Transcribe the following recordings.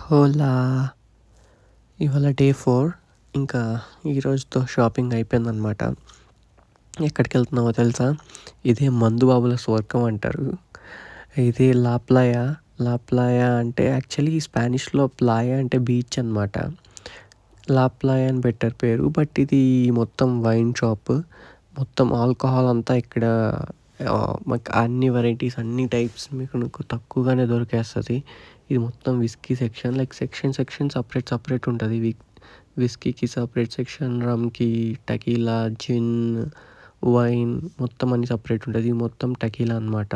హోలా! ఇవాళ డే 4. ఇంకా ఈరోజుతో షాపింగ్ అయిపోయిందనమాట. ఎక్కడికెళ్తున్నామో తెలుసా? ఇదే మందు బాబుల స్వర్గం అంటారు. ఇది లా ప్లాయా. లా ప్లాయా అంటే యాక్చువల్లీ స్పానిష్‌లో ప్లాయా అంటే బీచ్ అనమాట. లా ప్లాయా అని పెట్టారు పేరు. బట్ ఇది మొత్తం వైన్ షాప్. మొత్తం ఆల్కహాల్ అంతా ఇక్కడ మాకు అన్ని వెరైటీస్, అన్ని టైప్స్ మీకు తక్కువగానే దొరికేస్తది. ఇది మొత్తం whisky section. Like section separate ఉంటది. విస్కీకి సెపరేట్ సెక్షన్, రమ్‌కి, టకీలా, జిన్, వైన్ మొత్తం అన్నీ సెపరేట్ ఉంటది. ఇది మొత్తం టకీలా అనమాట.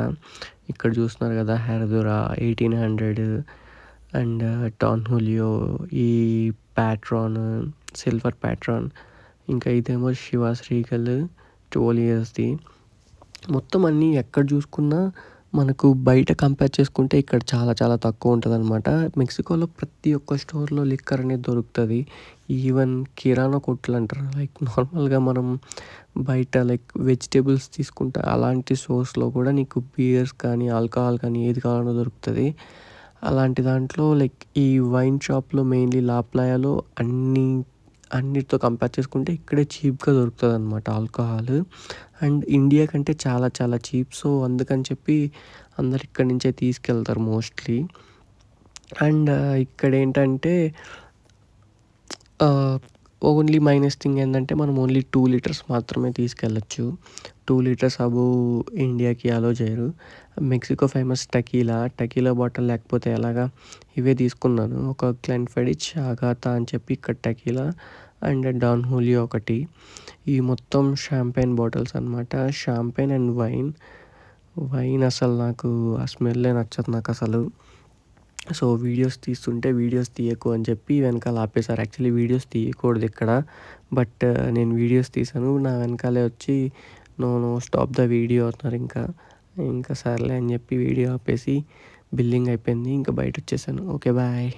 ఇక్కడ చూస్తున్నారు కదా! హెర్దురా 1800 అండ్ డాన్ హూలియో, ఈ ప్యాట్రాన్, సిల్వర్ ప్యాట్రాన్, ఇంకా ఇదేమో షివాస్ రీగల్ 12 ఇయర్స్‌ది. మొత్తం అన్నీ ఎక్కడ చూసుకున్నా మనకు బయట కంపేర్ చేసుకుంటే ఇక్కడ చాలా చాలా తక్కువ ఉంటదనమాట. మెక్సికోలో ప్రతి ఒక్క స్టోర్‌లో లిక్కర్ అనేది దొరుకుతది. ఈవెన్ కిరాణా కొట్లు అంటారు. లైక్ నార్మల్‌గా మనం బయట లైక్ వెజిటబుల్స్ తీసుకుంటే అలాంటి స్టోర్స్‌లో కూడా నీకు బియర్స్ కానీ, ఆల్కహాల్ కానీ ఏది కావాలన్నా దొరుకుతది. అలాంటి దాంట్లో లైక్ ఈ వైన్ షాప్‌లో మెయిన్‌లీ లా ప్లాయాలో అన్నిటితో కంపేర్ చేసుకుంటే ఇక్కడే చీప్‌గా దొరుకుతదనమాట ఆల్కహాల్. అండ్ ఇండియా కంటే చాలా చాలా చీప్. సో, అందుకని చెప్పి అందరూ ఇక్కడి నుంచే తీసుకెళ్తారు మోస్ట్‌లీ. అండ్ ఇక్కడేంటంటే ఓన్లీ మైనస్ థింగ్ ఏందంటే మనం ఓన్లీ 2 లీటర్స్ మాత్రమే తీసుకెళ్ళొచ్చు. 2 లీటర్స్ అబోవ్ ఇండియాకి అలో చేయరు. Mexico famous tequila. Tequila bottle లేకపోతే ఎలాగా? ఇవే తీసుకున్నాను. ఒక గ్లెన్‌ఫిడిచ్, అగాతా అని చెప్పి ఇక్కడ టకీలా అండ్ డాన్ హూలియో ఒకటి. ఈ మొత్తం షాంపెయిన్ బాటిల్స్ అనమాట. షాంపెయిన్ అండ్ వైన్ అసలు నాకు ఆ స్మెల్లే నచ్చదు నాకసలు. సో, వీడియోస్ తీస్తుంటే వీడియోస్ తీయకు అని చెప్పి వెనకాల ఆపేశారు. యాక్చువల్లీ వీడియోస్ తీయకూడదు ఇక్కడ. బట్ నేను వీడియోస్ తీశాను. నా వెనకాలే వచ్చి నో స్టాప్ ద వీడియో అన్నారు ఇంకా. ఇంకా సర్లే అని చెప్పి వీడియో ఆపేసి బిల్లింగ్ అయిపోయింది. ఇంకా బయటొచ్చేసాను. ఓకే. బాయ్.